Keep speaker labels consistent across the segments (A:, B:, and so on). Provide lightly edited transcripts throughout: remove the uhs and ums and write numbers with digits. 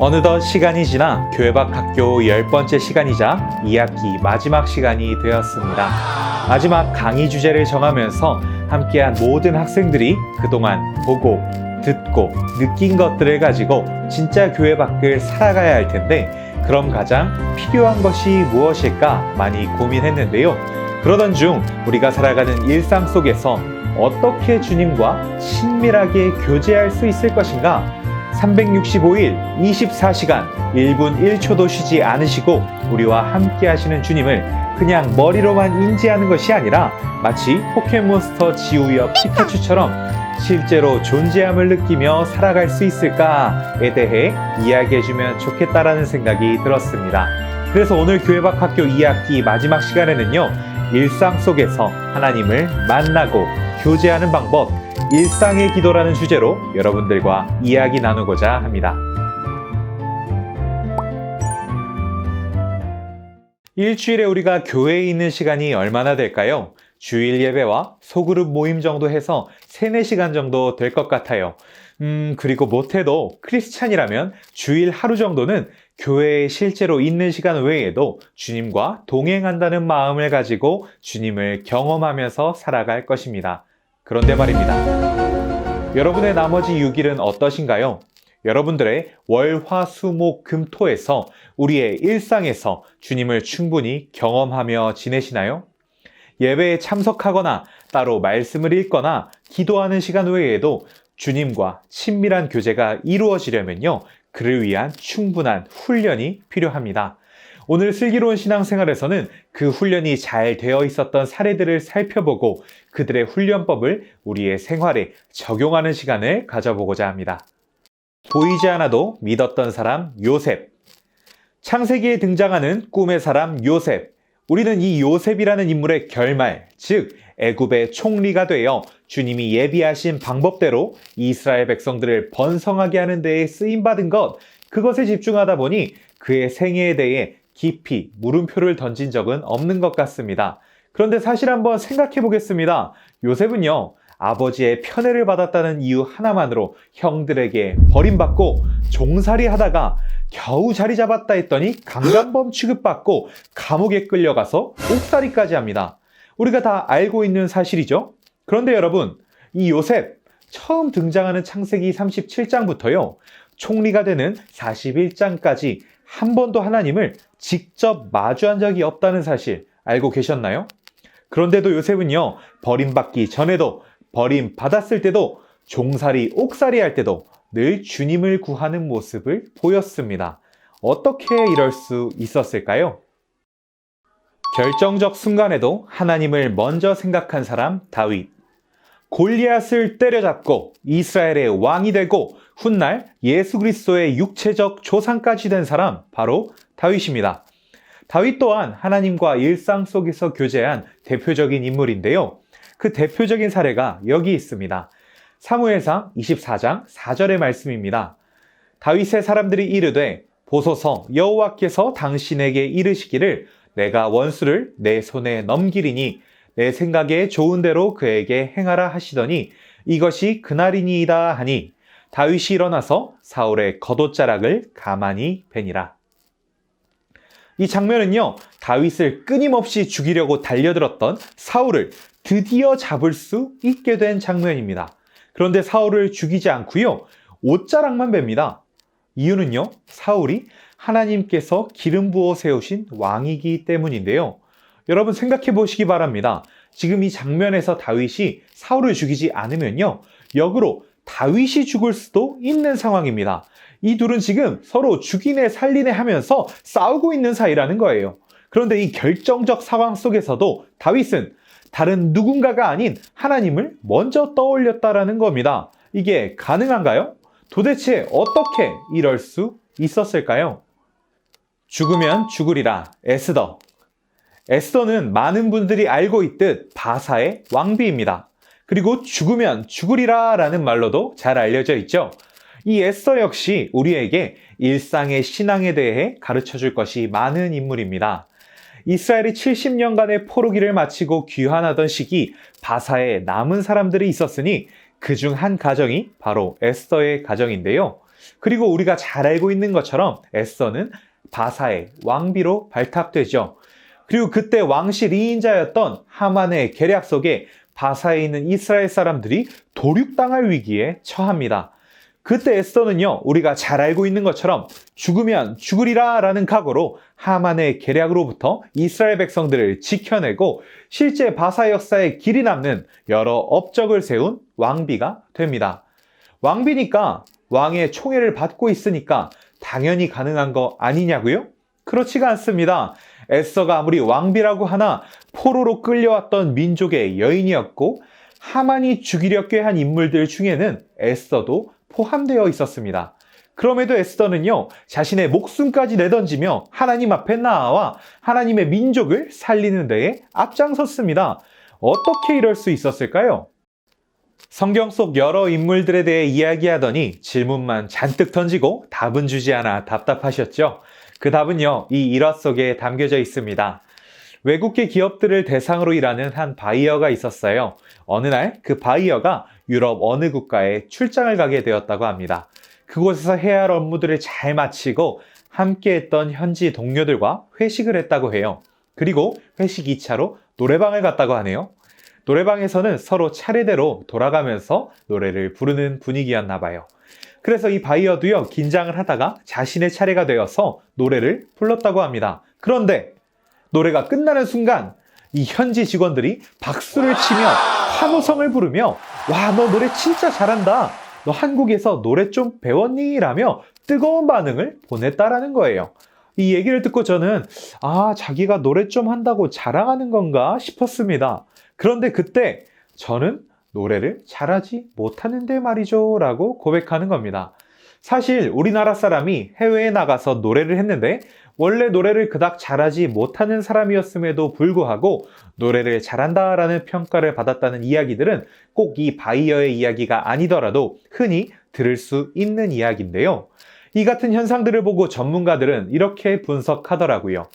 A: 어느덧 시간이 지나 교회 밖 학교 10번째 시간이자 2학기 마지막 시간이 되었습니다. 마지막 강의 주제를 정하면서 함께한 모든 학생들이 그동안 보고, 듣고, 느낀 것들을 가지고 진짜 교회 밖을 살아가야 할 텐데, 그럼 가장 필요한 것이 무엇일까 많이 고민했는데요. 그러던 중 우리가 살아가는 일상 속에서 어떻게 주님과 친밀하게 교제할 수 있을 것인가? 365일 24시간 1분 1초도 쉬지 않으시고 우리와 함께 하시는 주님을 그냥 머리로만 인지하는 것이 아니라 마치 포켓몬스터 지우여 피카츄처럼 실제로 존재함을 느끼며 살아갈 수 있을까에 대해 이야기해주면 좋겠다라는 생각이 들었습니다. 그래서 오늘 교회 밖 학교 2학기 마지막 시간에는요, 일상 속에서 하나님을 만나고 교제하는 방법, 일상의 기도라는 주제로 여러분들과 이야기 나누고자 합니다. 일주일에 우리가 교회에 있는 시간이 얼마나 될까요? 주일 예배와 소그룹 모임 정도 해서 3-4시간 정도 될 것 같아요. 그리고 못해도 크리스찬이라면 주일 하루 정도는 교회에 실제로 있는 시간 외에도 주님과 동행한다는 마음을 가지고 주님을 경험하면서 살아갈 것입니다. 그런데 말입니다. 여러분의 나머지 6일은 어떠신가요? 여러분들의 월, 화, 수, 목, 금, 토에서 우리의 일상에서 주님을 충분히 경험하며 지내시나요? 예배에 참석하거나 따로 말씀을 읽거나 기도하는 시간 외에도 주님과 친밀한 교제가 이루어지려면요, 그를 위한 충분한 훈련이 필요합니다. 오늘 슬기로운 신앙생활에서는 그 훈련이 잘 되어 있었던 사례들을 살펴보고 그들의 훈련법을 우리의 생활에 적용하는 시간을 가져보고자 합니다. 보이지 않아도 믿었던 사람 요셉. 창세기에 등장하는 꿈의 사람 요셉. 우리는 이 요셉이라는 인물의 결말, 즉 애굽의 총리가 되어 주님이 예비하신 방법대로 이스라엘 백성들을 번성하게 하는 데에 쓰임받은 것, 그것에 집중하다 보니 그의 생애에 대해 깊이 물음표를 던진 적은 없는 것 같습니다. 그런데 사실 한번 생각해 보겠습니다. 요셉은요, 아버지의 편애를 받았다는 이유 하나만으로 형들에게 버림받고 종살이 하다가 겨우 자리 잡았다 했더니 강간범 취급받고 감옥에 끌려가서 옥살이까지 합니다. 우리가 다 알고 있는 사실이죠. 그런데 여러분, 이 요셉 처음 등장하는 창세기 37장부터요, 총리가 되는 41장까지 한 번도 하나님을 직접 마주한 적이 없다는 사실 알고 계셨나요? 그런데도 요셉은요, 버림받기 전에도, 버림받았을 때도, 종살이, 옥살이 할 때도 늘 주님을 구하는 모습을 보였습니다. 어떻게 이럴 수 있었을까요? 결정적 순간에도 하나님을 먼저 생각한 사람 다윗. 골리앗을 때려잡고 이스라엘의 왕이 되고 훗날 예수 그리스도의 육체적 조상까지 된 사람 바로 다윗입니다. 다윗 또한 하나님과 일상 속에서 교제한 대표적인 인물인데요. 그 대표적인 사례가 여기 있습니다. 사무엘상 24장 4절의 말씀입니다. 다윗의 사람들이 이르되 보소서 여호와께서 당신에게 이르시기를 내가 원수를 내 손에 넘기리니 내 생각에 좋은 대로 그에게 행하라 하시더니 이것이 그날이니이다 하니 다윗이 일어나서 사울의 겉옷자락을 가만히 베니라. 이 장면은요, 다윗을 끊임없이 죽이려고 달려들었던 사울을 드디어 잡을 수 있게 된 장면입니다. 그런데 사울을 죽이지 않고요, 옷자락만 뱁니다. 이유는요, 사울이 하나님께서 기름 부어 세우신 왕이기 때문인데요. 여러분 생각해 보시기 바랍니다. 지금 이 장면에서 다윗이 사울을 죽이지 않으면요, 역으로 다윗이 죽을 수도 있는 상황입니다. 이 둘은 지금 서로 죽이네 살리네 하면서 싸우고 있는 사이라는 거예요. 그런데 이 결정적 상황 속에서도 다윗은 다른 누군가가 아닌 하나님을 먼저 떠올렸다라는 겁니다. 이게 가능한가요? 도대체 어떻게 이럴 수 있었을까요? 죽으면 죽으리라, 에스더. 에스더는 많은 분들이 알고 있듯 바사의 왕비입니다. 그리고 죽으면 죽으리라 라는 말로도 잘 알려져 있죠. 이 에스더 역시 우리에게 일상의 신앙에 대해 가르쳐 줄 것이 많은 인물입니다. 이스라엘이 70년간의 포로기를 마치고 귀환하던 시기 바사에 남은 사람들이 있었으니 그중 한 가정이 바로 에스더의 가정인데요. 그리고 우리가 잘 알고 있는 것처럼 에스더는 바사의 왕비로 발탁되죠. 그리고 그때 왕실 2인자였던 하만의 계략 속에 바사에 있는 이스라엘 사람들이 도륙당할 위기에 처합니다. 그때 에스더는요, 우리가 잘 알고 있는 것처럼 죽으면 죽으리라 라는 각오로 하만의 계략으로부터 이스라엘 백성들을 지켜내고 실제 바사 역사에 길이 남는 여러 업적을 세운 왕비가 됩니다. 왕비니까 왕의 총애를 받고 있으니까 당연히 가능한 거 아니냐고요? 그렇지가 않습니다. 에스더가 아무리 왕비라고 하나 포로로 끌려왔던 민족의 여인이었고 하만이 죽이려 꾀한 인물들 중에는 에스더도 포함되어 있었습니다. 그럼에도 에스더는요, 자신의 목숨까지 내던지며 하나님 앞에 나아와 하나님의 민족을 살리는 데에 앞장섰습니다. 어떻게 이럴 수 있었을까요? 성경 속 여러 인물들에 대해 이야기하더니 질문만 잔뜩 던지고 답은 주지 않아 답답하셨죠? 그 답은요, 이 일화 속에 담겨져 있습니다. 외국계 기업들을 대상으로 일하는 한 바이어가 있었어요. 어느 날 그 바이어가 유럽 어느 국가에 출장을 가게 되었다고 합니다. 그곳에서 해야 할 업무들을 잘 마치고 함께 했던 현지 동료들과 회식을 했다고 해요. 그리고 회식 2차로 노래방을 갔다고 하네요. 노래방에서는 서로 차례대로 돌아가면서 노래를 부르는 분위기였나 봐요. 그래서 이 바이어도요, 긴장을 하다가 자신의 차례가 되어서 노래를 불렀다고 합니다. 그런데 노래가 끝나는 순간 이 현지 직원들이 박수를 치며 환호성을 부르며 와, 너 노래 진짜 잘한다. 너 한국에서 노래 좀 배웠니? 라며 뜨거운 반응을 보냈다라는 거예요. 이 얘기를 듣고 저는 자기가 노래 좀 한다고 자랑하는 건가 싶었습니다. 그런데 그때 저는 노래를 잘하지 못하는데 말이죠 라고 고백하는 겁니다. 사실 우리나라 사람이 해외에 나가서 노래를 했는데 원래 노래를 그닥 잘하지 못하는 사람이었음에도 불구하고 노래를 잘한다라는 평가를 받았다는 이야기들은 꼭 이 바이어의 이야기가 아니더라도 흔히 들을 수 있는 이야기인데요. 이 같은 현상들을 보고 전문가들은 이렇게 분석하더라고요.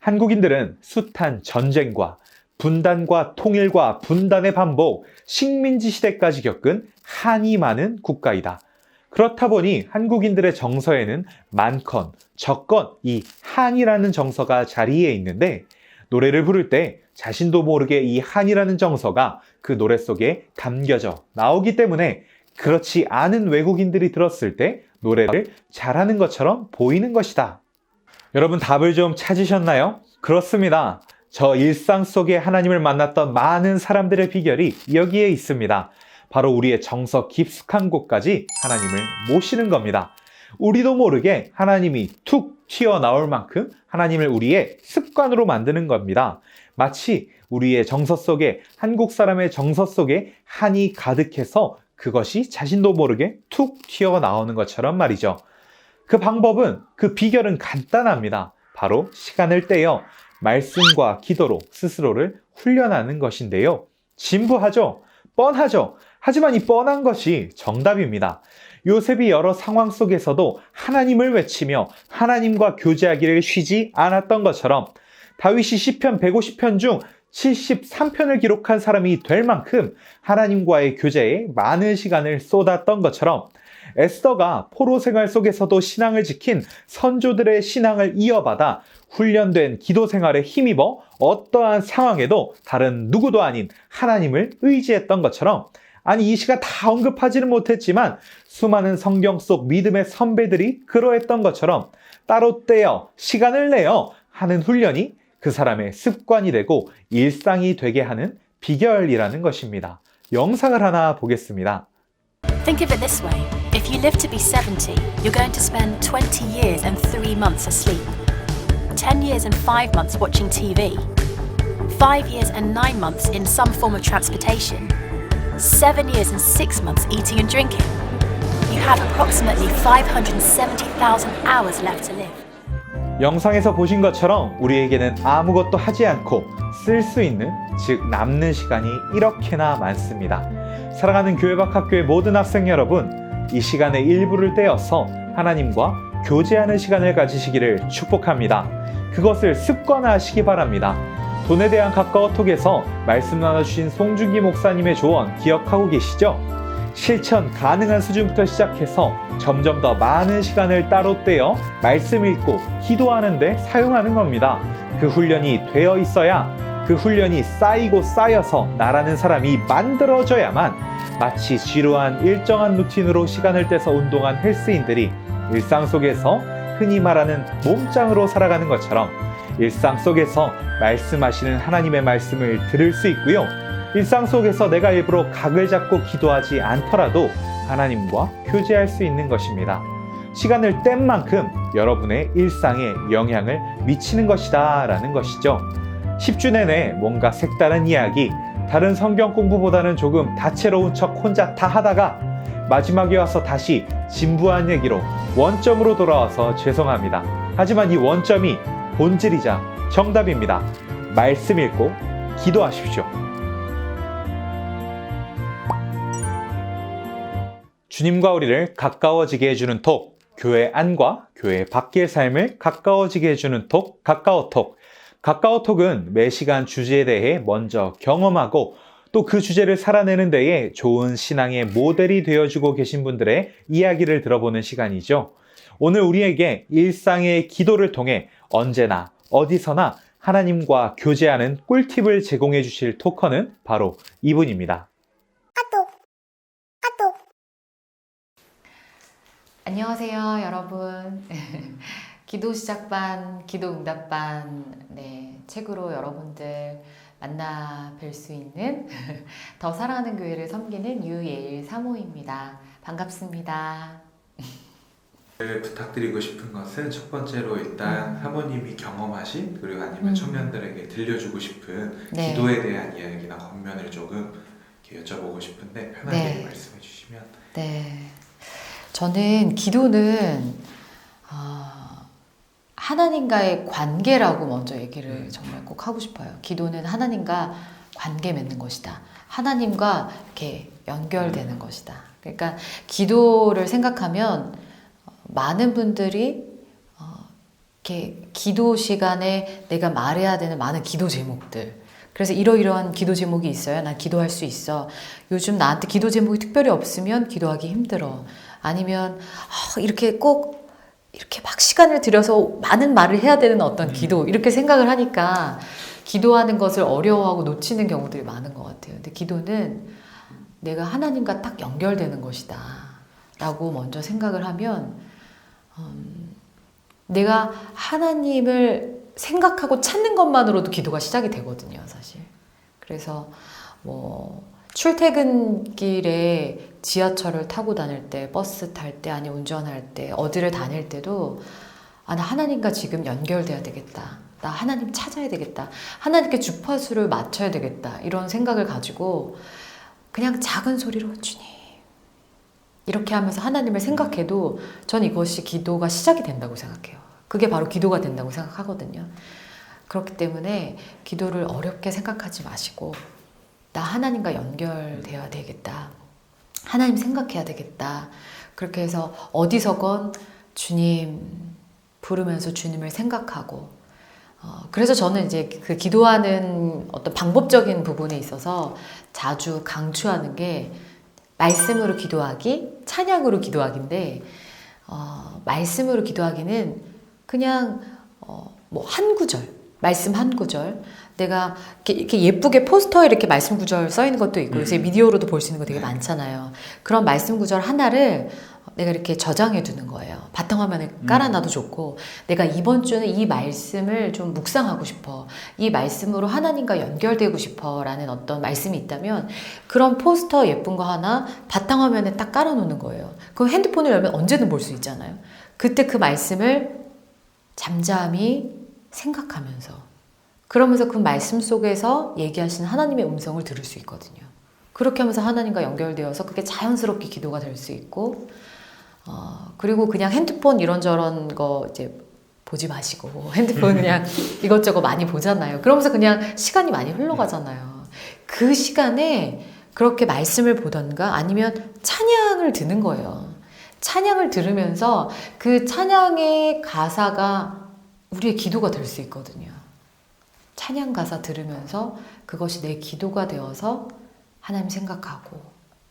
A: 한국인들은 숱한 전쟁과 분단과 통일과 분단의 반복, 식민지 시대까지 겪은 한이 많은 국가이다. 그렇다 보니 한국인들의 정서에는 많건 적건 이 한이라는 정서가 자리에 있는데 노래를 부를 때 자신도 모르게 이 한이라는 정서가 그 노래 속에 담겨져 나오기 때문에 그렇지 않은 외국인들이 들었을 때 노래를 잘하는 것처럼 보이는 것이다. 여러분 답을 좀 찾으셨나요? 그렇습니다. 저 일상 속에 하나님을 만났던 많은 사람들의 비결이 여기에 있습니다. 바로 우리의 정서 깊숙한 곳까지 하나님을 모시는 겁니다. 우리도 모르게 하나님이 툭 튀어나올 만큼 하나님을 우리의 습관으로 만드는 겁니다. 마치 우리의 정서 속에, 한국 사람의 정서 속에 한이 가득해서 그것이 자신도 모르게 툭 튀어나오는 것처럼 말이죠. 그 방법은, 그 비결은 간단합니다. 바로 시간을 떼어 말씀과 기도로 스스로를 훈련하는 것인데요. 진부하죠? 뻔하죠? 하지만 이 뻔한 것이 정답입니다. 요셉이 여러 상황 속에서도 하나님을 외치며 하나님과 교제하기를 쉬지 않았던 것처럼 다윗이 시편 150편 중 73편을 기록한 사람이 될 만큼 하나님과의 교제에 많은 시간을 쏟았던 것처럼 에스더가 포로 생활 속에서도 신앙을 지킨 선조들의 신앙을 이어받아 훈련된 기도 생활에 힘입어 어떠한 상황에도 다른 누구도 아닌 하나님을 의지했던 것처럼, 아니 이 시가 다 언급하지는 못했지만 수많은 성경 속 믿음의 선배들이 그러했던 것처럼 따로 떼어 시간을 내어 하는 훈련이 그 사람의 습관이 되고 일상이 되게 하는 비결이라는 것입니다. 영상을 하나 보겠습니다.
B: Think of it this way. If you live to be 70, you're going to spend 20 years and 3 months asleep, 10 years and 5 months watching TV, 5 years and 9 months in some form of transportation, 7 years and 6 months eating and drinking. You have approximately 570,000 hours left to live.
A: 영상에서 보신 것처럼 우리에게는 아무것도 하지 않고 쓸 수 있는, 즉 남는 시간이 이렇게나 많습니다. 사랑하는 교회박 학교의 모든 학생 여러분, 이 시간의 일부를 떼어서 하나님과 교제하는 시간을 가지시기를 축복합니다. 그것을 습관화하시기 바랍니다. 돈에 대한 카카오톡에서 말씀 나눠주신 송중기 목사님의 조언 기억하고 계시죠? 실천 가능한 수준부터 시작해서 점점 더 많은 시간을 따로 떼어 말씀 읽고 기도하는데 사용하는 겁니다. 그 훈련이 되어 있어야 그 훈련이 쌓이고 쌓여서 나라는 사람이 만들어져야만 마치 지루한 일정한 루틴으로 시간을 떼서 운동한 헬스인들이 일상 속에서 흔히 말하는 몸짱으로 살아가는 것처럼 일상 속에서 말씀하시는 하나님의 말씀을 들을 수 있고요. 일상 속에서 내가 일부러 각을 잡고 기도하지 않더라도 하나님과 교제할 수 있는 것입니다. 시간을 뗀 만큼 여러분의 일상에 영향을 미치는 것이다 라는 것이죠. 10주 내내 뭔가 색다른 이야기, 다른 성경 공부보다는 조금 다채로운 척 혼자 다 하다가 마지막에 와서 다시 진부한 얘기로 원점으로 돌아와서 죄송합니다. 하지만 이 원점이 본질이자 정답입니다. 말씀 읽고 기도하십시오. 주님과 우리를 가까워지게 해주는 톡, 교회 안과 교회 밖의 삶을 가까워지게 해주는 톡, 카카오톡. 카카오톡은 매 시간 주제에 대해 먼저 경험하고 또 그 주제를 살아내는 데에 좋은 신앙의 모델이 되어주고 계신 분들의 이야기를 들어보는 시간이죠. 오늘 우리에게 일상의 기도를 통해 언제나 어디서나 하나님과 교제하는 꿀팁을 제공해 주실 토커는 바로 이분입니다.
C: 안녕하세요, 여러분. 기도 시작반, 기도 응답반, 책으로 여러분들 만나 뵐 수 있는 더 사랑하는 교회를 섬기는 유예일 사모입니다. 반갑습니다.
A: 부탁드리고 싶은 것은 첫 번째로 일단 사모님이 경험하신 그리고 아니면 청년들에게 들려주고 싶은 기도에 대한 이야기나 권면을 조금 이렇게 여쭤보고 싶은데 편하게 말씀해 주시면.
C: 네. 저는 기도는 하나님과의 관계라고 먼저 얘기를 정말 꼭 하고 싶어요. 기도는 하나님과 관계 맺는 것이다. 하나님과 이렇게 연결되는 것이다. 그러니까 기도를 생각하면 많은 분들이 이렇게 기도 시간에 내가 말해야 되는 많은 기도 제목들. 그래서 이러이러한 기도 제목이 있어요. 난 기도할 수 있어. 요즘 나한테 기도 제목이 특별히 없으면 기도하기 힘들어. 아니면 이렇게 꼭 이렇게 막 시간을 들여서 많은 말을 해야 되는 어떤 기도 이렇게 생각을 하니까 기도하는 것을 어려워하고 놓치는 경우들이 많은 것 같아요. 근데 기도는 내가 하나님과 딱 연결되는 것이다 라고 먼저 생각을 하면 내가 하나님을 생각하고 찾는 것만으로도 기도가 시작이 되거든요, 사실. 그래서 출퇴근길에 지하철을 타고 다닐 때, 버스 탈 때, 아니 운전할 때, 어디를 다닐 때도 나 하나님과 지금 연결돼야 되겠다. 나 하나님 찾아야 되겠다. 하나님께 주파수를 맞춰야 되겠다. 이런 생각을 가지고 그냥 작은 소리로 주님 이렇게 하면서 하나님을 생각해도 전 이것이 기도가 시작이 된다고 생각해요. 그게 바로 기도가 된다고 생각하거든요. 그렇기 때문에 기도를 어렵게 생각하지 마시고 나 하나님과 연결되어야 되겠다. 하나님 생각해야 되겠다. 그렇게 해서 어디서건 주님 부르면서 주님을 생각하고 그래서 저는 이제 그 기도하는 어떤 방법적인 부분에 있어서 자주 강추하는 게 말씀으로 기도하기, 찬양으로 기도하기인데 말씀으로 기도하기는 그냥 한 구절, 말씀 한 구절 내가 이렇게 예쁘게 포스터에 이렇게 말씀 구절 써 있는 것도 있고 요새 미디어로도 볼 수 있는 거 되게 많잖아요. 그런 말씀 구절 하나를 내가 이렇게 저장해 두는 거예요. 바탕화면에 깔아놔도 좋고 내가 이번 주는 이 말씀을 좀 묵상하고 싶어. 이 말씀으로 하나님과 연결되고 싶어 라는 어떤 말씀이 있다면 그런 포스터 예쁜 거 하나 바탕화면에 딱 깔아놓는 거예요. 그럼 핸드폰을 열면 언제든 볼 수 있잖아요. 그때 그 말씀을 잠잠히 생각하면서 그러면서 그 말씀 속에서 얘기하시는 하나님의 음성을 들을 수 있거든요. 그렇게 하면서 하나님과 연결되어서 그게 자연스럽게 기도가 될 수 있고 그리고 그냥 핸드폰 이런저런 거 이제 보지 마시고 핸드폰 그냥 이것저것 많이 보잖아요. 그러면서 그냥 시간이 많이 흘러가잖아요. 그 시간에 그렇게 말씀을 보던가 아니면 찬양을 듣는 거예요. 찬양을 들으면서 그 찬양의 가사가 우리의 기도가 될 수 있거든요. 찬양 가사 들으면서 그것이 내 기도가 되어서 하나님 생각하고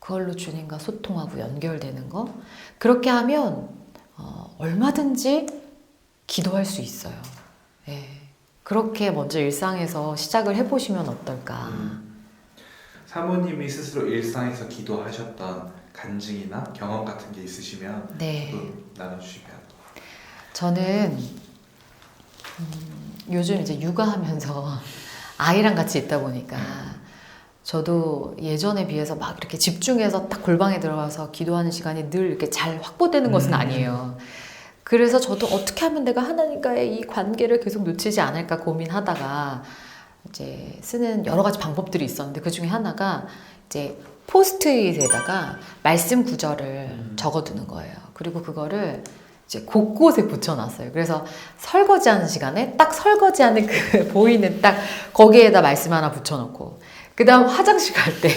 C: 그걸로 주님과 소통하고 연결되는 거. 그렇게 하면 얼마든지 기도할 수 있어요. 예. 그렇게 먼저 일상에서 시작을 해보시면 어떨까.
D: 사모님이 스스로 일상에서 기도하셨던 간증이나 경험 같은 게 있으시면
C: 네.
D: 조금 나눠주시면.
C: 저는 요즘 이제 육아하면서 아이랑 같이 있다 보니까 저도 예전에 비해서 막 이렇게 집중해서 딱 골방에 들어가서 기도하는 시간이 늘 이렇게 잘 확보되는 것은 아니에요. 그래서 저도 어떻게 하면 내가 하나님과의 이 관계를 계속 놓치지 않을까 고민하다가 이제 쓰는 여러 가지 방법들이 있었는데 그 중에 하나가 이제 포스트잇에다가 말씀 구절을 적어두는 거예요. 그리고 그거를 이제 곳곳에 붙여놨어요. 그래서 설거지하는 시간에 딱 설거지하는 그 보이는 딱 거기에다 말씀 하나 붙여놓고 그 다음 화장실 갈 때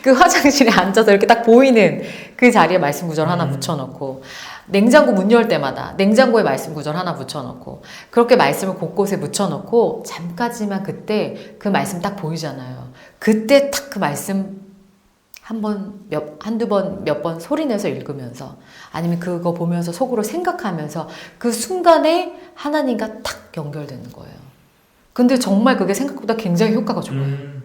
C: 그 화장실에 앉아서 이렇게 딱 보이는 그 자리에 말씀 구절 하나 붙여놓고 냉장고 문 열 때마다 냉장고에 말씀 구절 하나 붙여놓고 그렇게 말씀을 곳곳에 붙여놓고 잠깐지만 그때 그 말씀 딱 보이잖아요. 그때 딱 그 말씀 한두 번, 몇 번 소리내서 읽으면서 아니면 그거 보면서 속으로 생각하면서 그 순간에 하나님과 탁 연결되는 거예요. 근데 정말 그게 생각보다 굉장히 효과가 좋아요.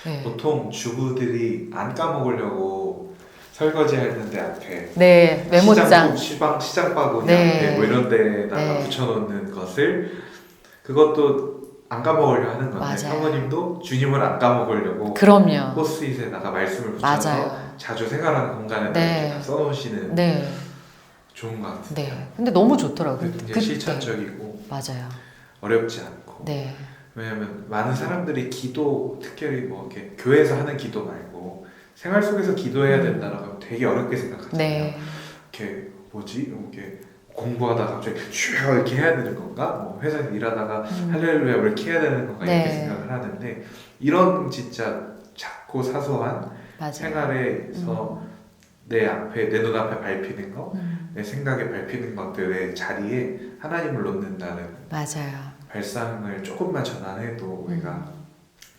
C: 네.
D: 보통 주부들이 안 까먹으려고 설거지 하는데 앞에
C: 네, 메모장.
D: 시장 바구니
C: 네.
D: 앞에 뭐 이런 데다가
C: 네.
D: 붙여놓는 것을 그것도 안 까먹으려 하는 건데
C: 맞아요.
D: 사모님도 주님을 안 까먹으려고
C: 그럼요.
D: 포스트잇에다가 말씀을 붙여서
C: 맞아요.
D: 자주 생활하는 공간에
C: 네.
D: 이렇게 다 써놓으시는
C: 네,
D: 좋은 것 같아요.
C: 네. 근데 너무 좋더라고요.
D: 굉장히 실천적이고
C: 맞아요.
D: 어렵지 않고.
C: 네,
D: 왜냐면 많은 사람들이 기도 특별히 뭐 이렇게 교회에서 하는 기도 말고 생활 속에서 기도해야 된다라고 하면 되게 어렵게 생각하잖아요.
C: 네,
D: 이렇게 뭐지? 이렇게 공부하다가 갑자기 슈 이렇게 해야 되는 건가? 뭐 회사에서 일하다가 할렐루야 이렇게 해야 되는 건가? 이렇게
C: 네.
D: 생각을 하는데 이런 진짜 작고 사소한
C: 맞아요.
D: 생활에서 내 앞에 내 눈앞에 밟히는 거,
C: 음.
D: 내 생각에 밟히는 것들의 자리에 하나님을 놓는다는
C: 맞아요.
D: 발상을 조금만 전환해도 우리가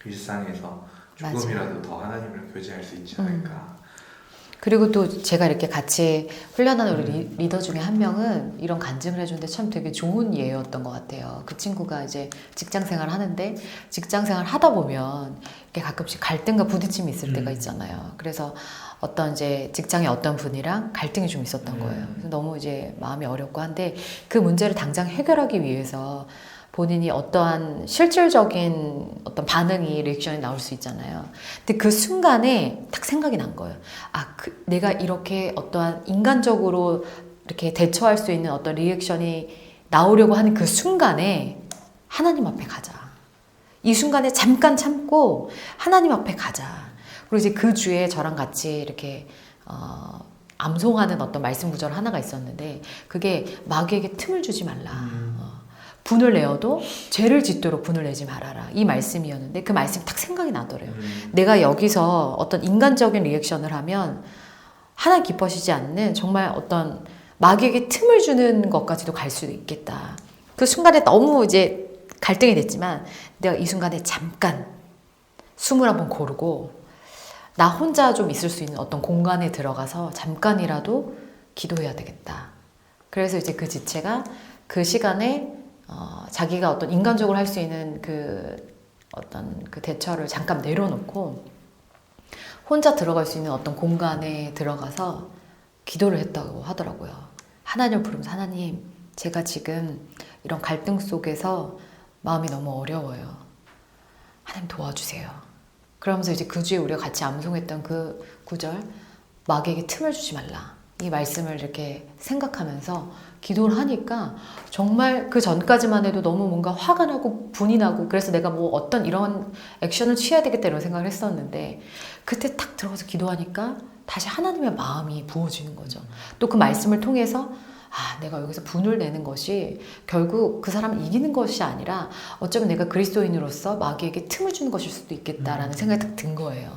D: 일상에서 조금이라도 더 하나님을 교제할 수 있지 않을까.
C: 그리고 또 제가 이렇게 같이 훈련하는 우리 리더 중에 한 명은 이런 간증을 해주는데 참 되게 좋은 예였던 것 같아요. 그 친구가 이제 직장 생활을 하는데 직장 생활 하다 보면 이렇게 가끔씩 갈등과 부딪힘이 있을 때가 있잖아요. 그래서 어떤 이제 직장의 어떤 분이랑 갈등이 좀 있었던 거예요. 그래서 너무 이제 마음이 어렵고 한데 그 문제를 당장 해결하기 위해서 본인이 어떠한 실질적인 어떤 반응이 리액션이 나올 수 있잖아요. 근데 그 순간에 딱 생각이 난 거예요. 아, 내가 이렇게 어떠한 인간적으로 이렇게 대처할 수 있는 어떤 리액션이 나오려고 하는 그 순간에 하나님 앞에 가자. 이 순간에 잠깐 참고 하나님 앞에 가자. 그리고 이제 그 주에 저랑 같이 이렇게 암송하는 어떤 말씀 구절 하나가 있었는데 그게 마귀에게 틈을 주지 말라. 분을 내어도 죄를 짓도록 분을 내지 말아라. 이 말씀이었는데 그 말씀이 딱 생각이 나더래요. 내가 여기서 어떤 인간적인 리액션을 하면 하나님 기뻐하시지 않는 정말 어떤 마귀에게 틈을 주는 것까지도 갈 수도 있겠다. 그 순간에 너무 이제 갈등이 됐지만 내가 이 순간에 잠깐 숨을 한번 고르고 나 혼자 좀 있을 수 있는 어떤 공간에 들어가서 잠깐이라도 기도해야 되겠다. 그래서 이제 그 지체가 그 시간에 자기가 어떤 인간적으로 할 수 있는 어떤 그 대처를 잠깐 내려놓고 혼자 들어갈 수 있는 어떤 공간에 들어가서 기도를 했다고 하더라고요. 하나님을 부르면서 하나님, 제가 지금 이런 갈등 속에서 마음이 너무 어려워요. 하나님 도와주세요. 그러면서 이제 그 주에 우리가 같이 암송했던 그 구절, 마귀에게 틈을 주지 말라. 이 말씀을 이렇게 생각하면서 기도를 하니까 정말 그 전까지만 해도 너무 뭔가 화가 나고 분이 나고 그래서 내가 뭐 어떤 이런 액션을 취해야 되겠다 이런 생각을 했었는데 그때 딱 들어가서 기도하니까 다시 하나님의 마음이 부어지는 거죠. 또 그 말씀을 통해서 내가 여기서 분을 내는 것이 결국 그 사람을 이기는 것이 아니라 어쩌면 내가 그리스도인으로서 마귀에게 틈을 주는 것일 수도 있겠다라는 생각이 딱 든 거예요.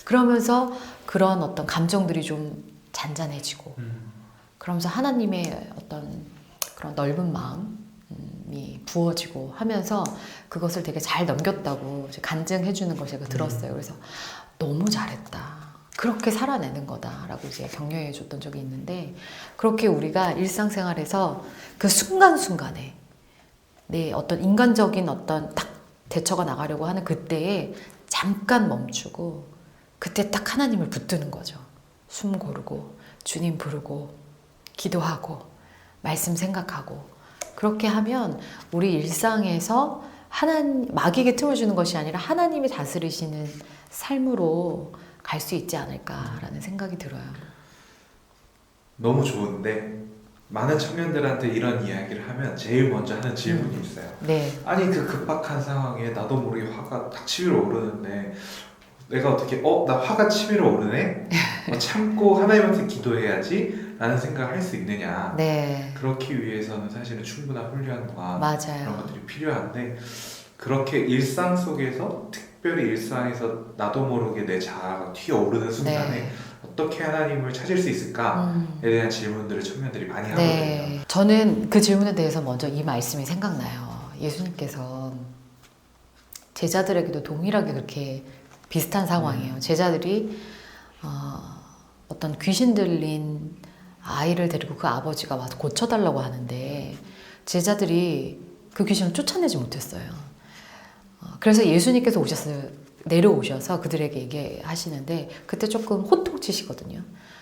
C: 그러면서 그런 어떤 감정들이 좀 잔잔해지고 그러면서 하나님의 어떤 그런 넓은 마음이 부어지고 하면서 그것을 되게 잘 넘겼다고 간증해 주는 걸 제가 들었어요. 그래서 너무 잘했다. 그렇게 살아내는 거다라고 이제 격려해 줬던 적이 있는데, 그렇게 우리가 일상생활에서 그 순간순간에 내 어떤 인간적인 어떤 딱 대처가 나가려고 하는 그때에 잠깐 멈추고 그때 딱 하나님을 붙드는 거죠. 숨 고르고 주님 부르고 기도하고 말씀 생각하고, 그렇게 하면 우리 일상에서 마귀에게 틈을 주는 것이 아니라 하나님이 다스리시는 삶으로 갈 수 있지 않을까라는 생각이 들어요.
D: 너무 좋은데 많은 청년들한테 이런 이야기를 하면 제일 먼저 하는 질문이 있어요.
C: 네.
D: 아니 그 급박한 상황에 나도 모르게 화가 딱 치밀어 오르는데 내가 어떻게 나 화가 치밀어 오르네? 참고 하나님한테 기도해야지 라는 생각을 할 수 있느냐.
C: 네.
D: 그렇기 위해서는 사실은 충분한 훈련과 그런
C: 맞아요.
D: 것들이 필요한데, 그렇게 일상 속에서 특별히 일상에서 나도 모르게 내 자아가 튀어오르는 순간에
C: 네.
D: 어떻게 하나님을 찾을 수 있을까에 대한 질문들을 청년들이 많이 하거든요.
C: 네. 저는 그 질문에 대해서 먼저 이 말씀이 생각나요. 예수님께서 제자들에게도 동일하게 그렇게 비슷한 상황이에요. 제자들이 어떤 귀신 들린 아이를 데리고 그 아버지가 와서 고쳐달라고 하는데 제자들이 그 귀신을 쫓아내지 못했어요. 그래서 예수님께서 내려오셔서 그들에게 얘기하시는데 그때 조금 호통치시거든요.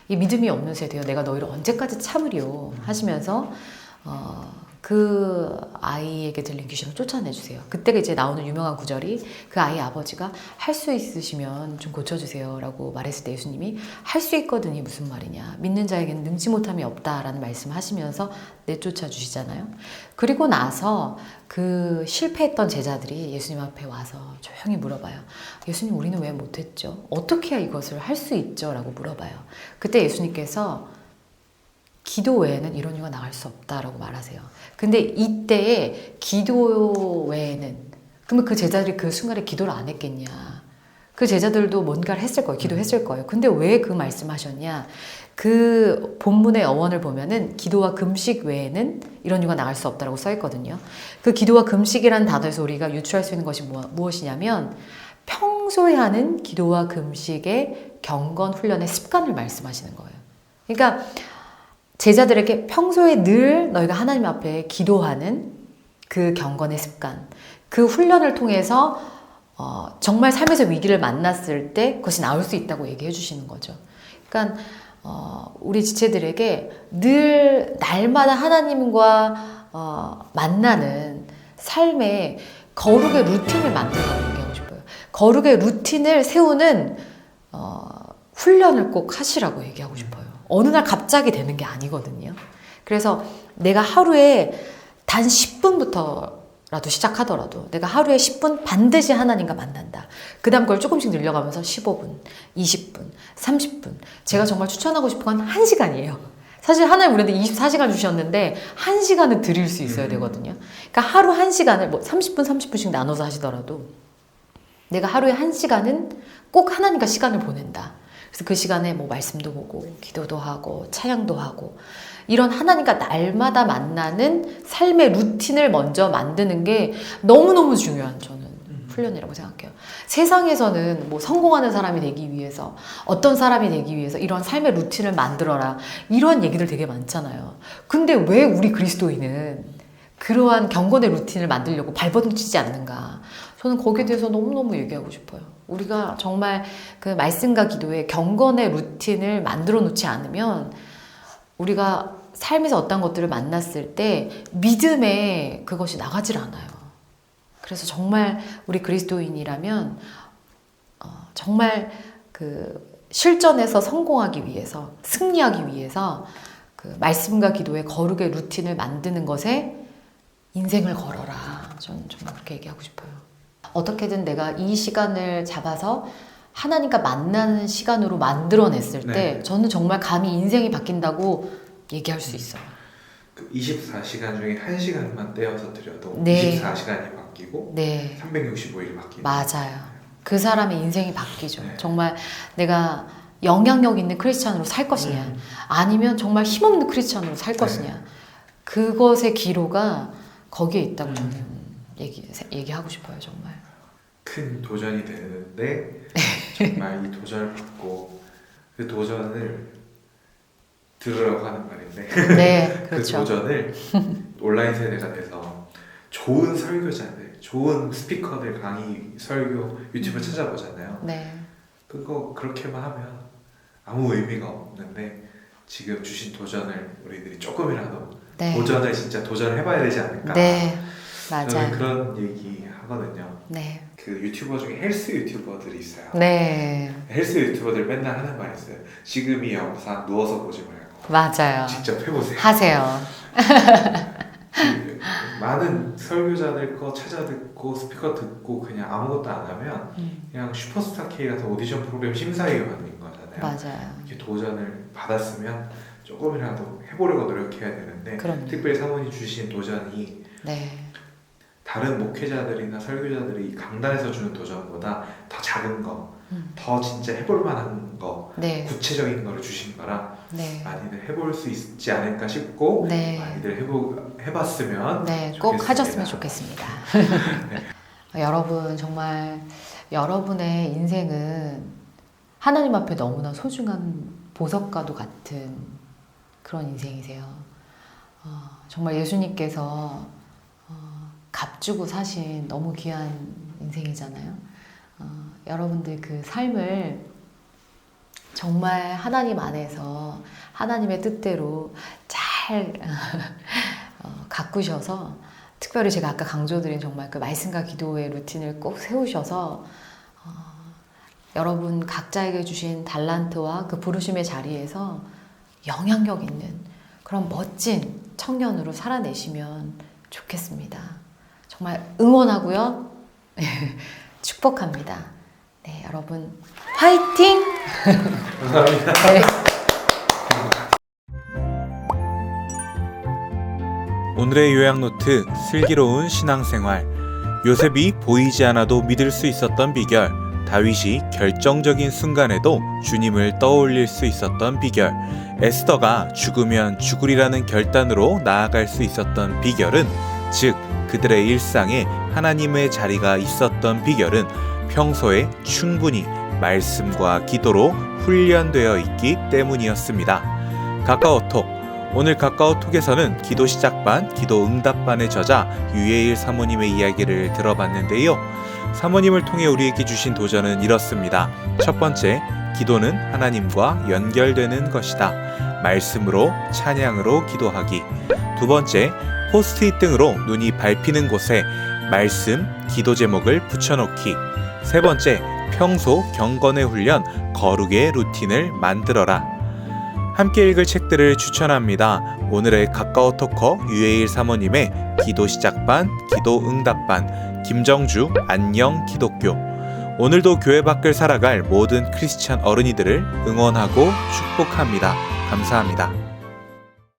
C: 이 믿음이 없는 세대여 내가 너희를 언제까지 참으리요 하시면서 그 아이에게 들린 귀신을 쫓아내주세요. 그때가 이제 나오는 유명한 구절이, 그 아이 아버지가 할 수 있으시면 좀 고쳐주세요 라고 말했을 때 예수님이 할 수 있거든이 무슨 말이냐, 믿는 자에게는 능치 못함이 없다라는 말씀하시면서 내쫓아 주시잖아요. 그리고 나서 그 실패했던 제자들이 예수님 앞에 와서 조용히 물어봐요. 예수님, 우리는 왜 못했죠? 어떻게 해야 이것을 할 수 있죠? 라고 물어봐요. 그때 예수님께서 기도 외에는 이런 이유가 나갈 수 없다라고 말하세요. 근데 이때에 기도 외에는, 그러면 그 제자들이 그 순간에 기도를 안 했겠냐? 그 제자들도 뭔가를 했을 거예요. 기도했을 거예요. 근데 왜 그 말씀하셨냐? 그 본문의 어원을 보면은 기도와 금식 외에는 이런 이유가 나갈 수 없다라고 써 있거든요. 그 기도와 금식이라는 단어에서 우리가 유추할 수 있는 것이 무엇이냐면 평소에 하는 기도와 금식의 경건 훈련의 습관을 말씀하시는 거예요. 그러니까 제자들에게 평소에 늘 너희가 하나님 앞에 기도하는 그 경건의 습관, 그 훈련을 통해서 정말 삶에서 위기를 만났을 때 그것이 나올 수 있다고 얘기해 주시는 거죠. 그러니까 우리 지체들에게 늘 날마다 하나님과 만나는 삶의 거룩의 루틴을 만들라고 얘기하고 싶어요. 거룩의 루틴을 세우는 훈련을 꼭 하시라고 얘기하고 싶어요. 어느 날 갑자기 되는 게 아니거든요. 그래서 내가 하루에 단 10분부터라도 시작하더라도 내가 하루에 10분 반드시 하나님과 만난다. 그 다음 걸 조금씩 늘려가면서 15분, 20분, 30분. 제가 정말 추천하고 싶은 건 1시간이에요. 사실 하나님 우리한테 24시간 주셨는데 1시간은 드릴 수 있어야 되거든요. 그러니까 하루 1시간을 뭐 30분, 30분씩 나눠서 하시더라도 내가 하루에 1시간은 꼭 하나님과 시간을 보낸다. 그래서 그 시간에 뭐 말씀도 보고 기도도 하고 찬양도 하고 이런 하나님과 날마다 만나는 삶의 루틴을 먼저 만드는 게 너무너무 중요한 저는 훈련이라고 생각해요. 세상에서는 뭐 성공하는 사람이 되기 위해서 어떤 사람이 되기 위해서 이런 삶의 루틴을 만들어라 이런 얘기들 되게 많잖아요. 근데 왜 우리 그리스도인은 그러한 경건의 루틴을 만들려고 발버둥치지 않는가? 저는 거기에 대해서 너무너무 얘기하고 싶어요. 우리가 정말 그 말씀과 기도에 경건의 루틴을 만들어 놓지 않으면 우리가 삶에서 어떤 것들을 만났을 때 믿음에 그것이 나가질 않아요. 그래서 정말 우리 그리스도인이라면 정말 그 실전에서 성공하기 위해서, 승리하기 위해서 그 말씀과 기도의 거룩의 루틴을 만드는 것에 인생을 걸어라. 저는 정말 그렇게 얘기하고 싶어요. 어떻게든 내가 이 시간을 잡아서 하나님과 만나는 시간으로 만들어냈을 때 저는 정말 감히 인생이 바뀐다고 얘기할 수 있어요.
D: 그 24시간 중에 1시간만 떼어서 드려도
C: 네.
D: 24시간이 바뀌고
C: 네.
D: 365일이 바뀌고
C: 맞아요. 그 사람의 인생이 바뀌죠.
D: 네.
C: 정말 내가 영향력 있는 크리스찬으로 살 것이냐 아니면 정말 힘없는 크리스찬으로 살 것이냐 그것의 기로가 거기에 있다고 저는 얘기하고 싶어요. 정말
D: 큰 도전이 되는데 정말 이 도전을 받고 그 도전을 들으라고 하는 말인데
C: 네,
D: 그
C: 그렇죠.
D: 도전을 온라인 세대가 돼서 좋은 설교자들, 좋은 스피커들 강의, 설교, 유튜브 찾아보잖아요.
C: 네,
D: 그거 그렇게만 하면 아무 의미가 없는데 지금 주신 도전을 우리들이 조금이라도
C: 네,
D: 도전을 진짜 도전을 해봐야 되지 않을까.
C: 네,
D: 저는
C: 맞아요.
D: 그런 얘기 하거든요.
C: 네,
D: 그 유튜버 중에 헬스 유튜버들이 있어요.
C: 네,
D: 헬스 유튜버들 맨날 하는 말이 있어요. 지금 이 영상 누워서 보지 말고
C: 맞아요.
D: 직접 해보세요.
C: 하세요.
D: 그 많은 설교자들 거 찾아 듣고 스피커 듣고 그냥 아무것도 안 하면 그냥 슈퍼스타 K 같은 오디션 프로그램 심사위원인 거잖아요.
C: 맞아요.
D: 이렇게 도전을 받았으면 조금이라도 해보려고 노력해야 되는데
C: 그럼요.
D: 특별히 사모님 주신 도전이
C: 네,
D: 다른 목회자들이나 설교자들이 강단에서 주는 도전보다 더 작은 거, 더 진짜 해볼 만한 거,
C: 네,
D: 구체적인 거를 주신 거라
C: 네,
D: 많이들 해볼 수 있지 않을까 싶고
C: 네.
D: 많이들 해봤으면
C: 네, 꼭
D: 좋겠습니다.
C: 하셨으면 좋겠습니다. 여러분, 정말 여러분의 인생은 하나님 앞에 너무나 소중한 보석과도 같은 그런 인생이세요. 정말 예수님께서 값주고 사신 너무 귀한 인생이잖아요. 여러분들 그 삶을 정말 하나님 안에서 하나님의 뜻대로 잘 가꾸셔서 특별히 제가 아까 강조드린 정말 그 말씀과 기도의 루틴을 꼭 세우셔서 여러분 각자에게 주신 달란트와 그 부르심의 자리에서 영향력 있는 그런 멋진 청년으로 살아내시면 좋겠습니다. 정말 응원하고요. 축복합니다. 네, 여러분 화이팅!
D: 감사합니다.
C: 네.
A: 오늘의 요약노트 슬기로운 신앙생활. 요셉이 보이지 않아도 믿을 수 있었던 비결. 다윗이 결정적인 순간에도 주님을 떠올릴 수 있었던 비결. 에스더가 죽으면 죽으리라는 결단으로 나아갈 수 있었던 비결은, 즉 그들의 일상에 하나님의 자리가 있었던 비결은 평소에 충분히 말씀과 기도로 훈련되어 있기 때문이었습니다. 카카오톡. 오늘 카카오톡에서는 기도 시작반, 기도 응답반의 저자 유예일 사모님의 이야기를 들어봤는데요. 사모님을 통해 우리에게 주신 도전은 이렇습니다. 첫 번째, 기도는 하나님과 연결되는 것이다. 말씀으로, 찬양으로 기도하기. 두 번째, 포스트잇 등으로 눈이 밟히는 곳에 말씀, 기도 제목을 붙여놓기. 세 번째, 평소 경건의 훈련, 거룩의 루틴을 만들어라. 함께 읽을 책들을 추천합니다. 오늘의 카카오토커 유예일 사모님의 기도 시작반, 기도 응답반, 김정주 안녕 기독교. 오늘도 교회 밖을 살아갈 모든 크리스찬 어른이들을 응원하고 축복합니다. 감사합니다.